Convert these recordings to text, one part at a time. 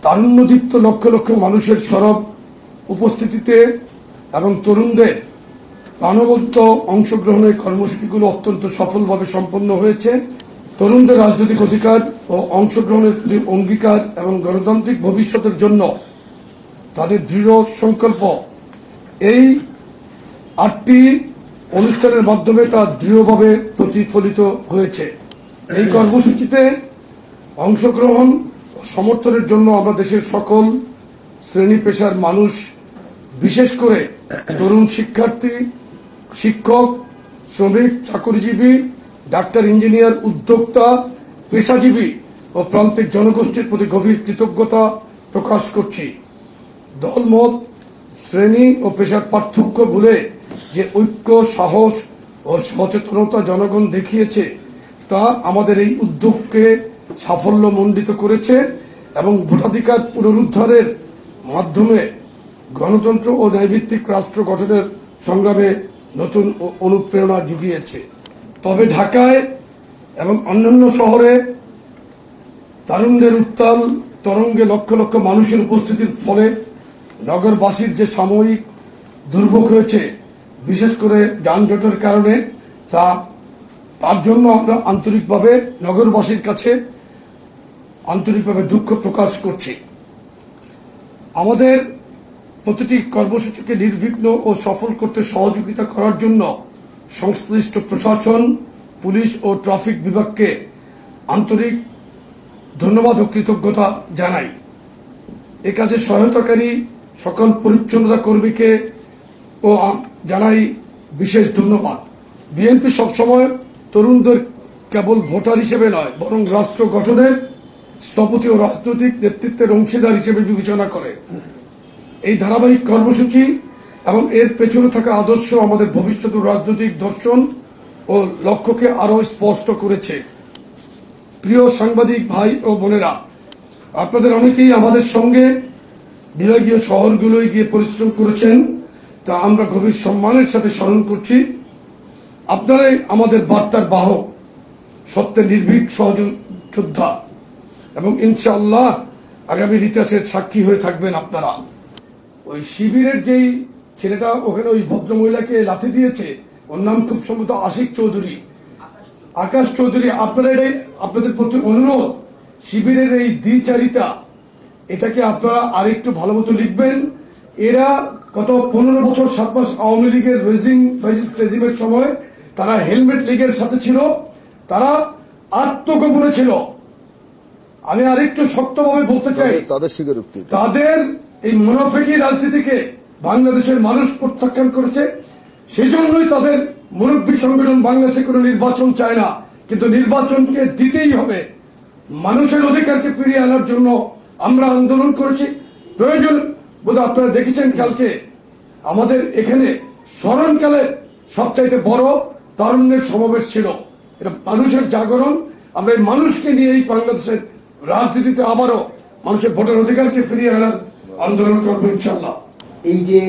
তারুণ্যদীপ্ত লক্ষ লক্ষ মানুষের সরব উপস্থিতিতে এবং তরুণদের প্রাণবন্ত অংশগ্রহণের কর্মসূচিগুলো অত্যন্ত সফলভাবে সম্পন্ন হয়েছে। তরুণদের রাজনৈতিক অধিকার ও অংশগ্রহণের অঙ্গীকার এবং গণতান্ত্রিক ভবিষ্যতের জন্য তাদের দৃঢ় সংকল্প এই 8টি অনুষ্ঠানের মাধ্যমে তা দৃঢ়ভাবে প্রতিফলিত হয়েছে। এই কর্মসূচিতে অংশগ্রহণ ও সমর্থনের জন্য আমরা দেশের সকল শ্রেণী পেশার মানুষ, বিশেষ করে তরুণ শিক্ষার্থী, শিক্ষক, শ্রমিক, চাকরিজীবী, ডাক্তার, ইঞ্জিনিয়ার, উদ্যোক্তা, পেশাজীবী ও প্রান্তিক জনগোষ্ঠীর প্রতি গভীর কৃতজ্ঞতা প্রকাশ করছি। দলমত, শ্রেণী ও পেশার পার্থক্য ভুলে যে ঐক্য, সাহস ও সচেতনতা জনগণ দেখিয়েছে তা আমাদের এই উদ্যোগকে সাফল্যমণ্ডিত করেছে এবং ভোটাধিকার পুনরুদ্ধারের মাধ্যমে গণতন্ত্র ও ন্যায়ভিত্তিক রাষ্ট্র গঠনের সংগ্রামে নতুন অনুপ্রেরণা জুগিয়েছে। তবে ঢাকায় এবং অন্যান্য শহরে তারুণ্যের উত্তাল তরঙ্গে লক্ষ লক্ষ মানুষের উপস্থিতির ফলে নগরবাসীর যে সাময়িক দুর্ভোগ হয়েছে, বিশেষ করে যানজটের কারণে, তার জন্য আমরা আন্তরিকভাবে নগরবাসীর কাছে আন্তরিকভাবে দুঃখ প্রকাশ করছি। আমাদের প্রতিটি কর্মসূচিকে নির্বিঘ্ন ও সফল করতে সহযোগিতা করার জন্য সংশ্লিষ্ট প্রশাসন, পুলিশ ও ট্রাফিক বিভাগকে আন্তরিক ধন্যবাদ ও কৃতজ্ঞতা জানাই। এ কাজে সহায়তাকারী সকল পরিচ্ছন্নতা কর্মীকে ও জানাই বিশেষ ধন্যবাদ। বিএনপি সবসময় তরুণদের কেবল ভোটার হিসেবে নয়, বরং রাষ্ট্র গঠনের স্থপতি ও রাজনৈতিক নেতৃত্বের অংশীদার হিসেবে বিবেচনা করে। এই ধারাবাহিক কর্মসূচি এবং এর পেছনে থাকা আদর্শ আমাদের ভবিষ্যৎ রাজনৈতিক দর্শন ও লক্ষ্যকে আরো স্পষ্ট করেছে। প্রিয় সাংবাদিক ভাই ও বোনেরা, আপনাদের অনেকেই আমাদের সঙ্গে বিভাগীয় শহরগুলোয় গিয়ে পরিশ্রম করেছেন, তা আমরা গভীর সম্মানের সাথে স্মরণ করছি। আপনারাই আমাদের বার্তার বাহক, সত্যের নির্ভীক সহযোদ্ধা এবং ইনশাআল্লাহ আগামীর ইতিহাসের সাক্ষী হয়ে থাকবেন আপনারা। ওই শিবিরের যেই ছেলেটা ওখানে ওই ভদ্রমহিলাকে লাথি দিয়েছে, ওর নাম খুব সম্ভবত আকাশ চৌধুরী। আপনারা এটাই আপনাদের প্রতি অনুরোধ, শিবিরের এই দ্বিচারিতা এটাকে আপনারা আরেকটু ভালো মতো লিখবেন। এরা গত 15 বছর 7 মাস আওয়ামী লীগের রেজিমের সময় তারা হেলমেট লীগের সাথে ছিল, তারা আত্মগোপনে ছিল। আমি আরেকটু শক্তভাবে বলতে চাই, তাদের এই মুনাফিকি রাজনীতিকে বাংলাদেশের মানুষ প্রত্যাখ্যান করেছে। সেই জন্যই তাদের মুরব্বী সংগঠন বাংলাদেশে কোনো নির্বাচন চায় না, কিন্তু নির্বাচনকে দিতেই হবে। মানুষের অধিকারকে ফিরিয়ে আনার জন্য আমরা আন্দোলন করেছি। প্রয়োজন বোধ আপনারা দেখেছেন, কালকে আমাদের এখানে স্মরণকালের সবচাইতে বড় তারুণ্যের সমাবেশ ছিল। এটা মানুষের জাগরণ। আমরা এই মানুষকে নিয়ে এই বাংলাদেশের রাজনীতিতে আবারও মানুষের ভোটের অধিকারকে ফিরিয়ে আনার আন্দোলন করবো ইনশাল্লাহ। এই যে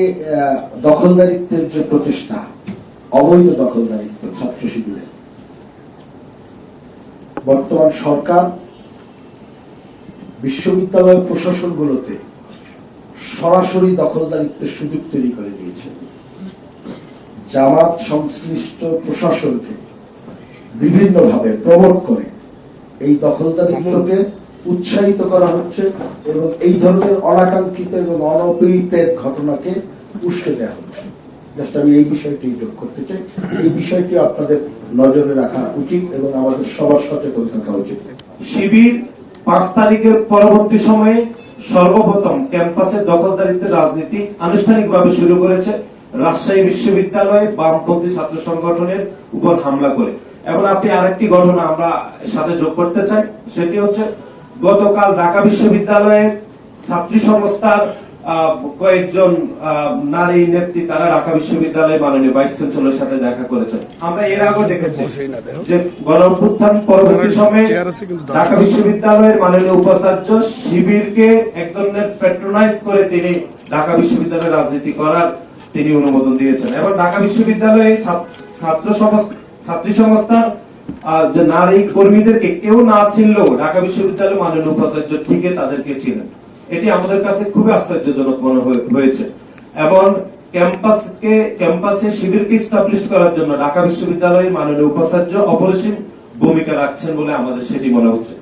দখলদারিত্বের যে প্রচেষ্টা, অবৈধ দখলদারিত্ব ছাত্র শিবিরের, বর্তমান সরকার বিশ্ববিদ্যালয় প্রশাসনগুলোতে সরাসরি দখলদারিত্বের সুযোগ তৈরি করে দিয়েছে। জামাত সংশ্লিষ্ট প্রশাসনকে বিভিন্নভাবে প্রমোট করে এই দখলদারিত্বকে উৎসাহিত করা হচ্ছে এবং এই ধরনের অনাকাঙ্ক্ষিত এবং অনপিপ্রেত ঘটনাকে উস্কে দেওয়া হচ্ছে। জাস্ট আমি এই বিষয়টি যোগ করতে চাই। এই বিষয়টি আপনাদের নজরে রাখা উচিত এবং আমাদের সবার সচেতন থাকা উচিত। শিবির 5 তারিখের পরবর্তী সময়ে সর্বপ্রথম ক্যাম্পাসে দখলদারিত্বের রাজনীতি আনুষ্ঠানিকভাবে শুরু করেছে রাজশাহী বিশ্ববিদ্যালয়ে বামপন্থী ছাত্র সংগঠনের উপর হামলা করে। এবং আপনি আরেকটি ঘটনা আমরা সাথে যোগ করতে চাই, সেটি হচ্ছে গতকাল ঢাকা বিশ্ববিদ্যালয়ের ছাত্রী সংস্থার কয়েকজন নারী নেত্রী তারা ঢাকা বিশ্ববিদ্যালয়ের মাননীয় ভাইস চ্যান্সেলরের সাথে দেখা করেছেন। আমরা এর আগে দেখেছি যে গণঅভ্যুত্থান পরবর্তী সময়ে ঢাকা বিশ্ববিদ্যালয়ের মাননীয় উপাচার্য শিবিরকে এক ধরনের প্যাট্রোনাইজ করে তিনি ঢাকা বিশ্ববিদ্যালয়ে রাজনীতি করার তিনি অনুমোদন দিয়েছেন। এবং ঢাকা বিশ্ববিদ্যালয়ে ছাত্রী সংস্থার যে নারী কর্মীদেরকে কেউ না চিনলেও ঢাকা বিশ্ববিদ্যালয়ের মাননীয় উপাচার্য ঠিকই তাদেরকে চিনেন। এটি আমাদের কাছে খুবই আশ্চর্যজনক মনে হয়েছে। এবং ক্যাম্পাসে শিবিরকে স্টাবলিশ করার জন্য ঢাকা বিশ্ববিদ্যালয়ের মাননীয় উপাচার্য অপরিসীম ভূমিকা রাখছেন বলে আমাদের সেটি মনে হচ্ছে।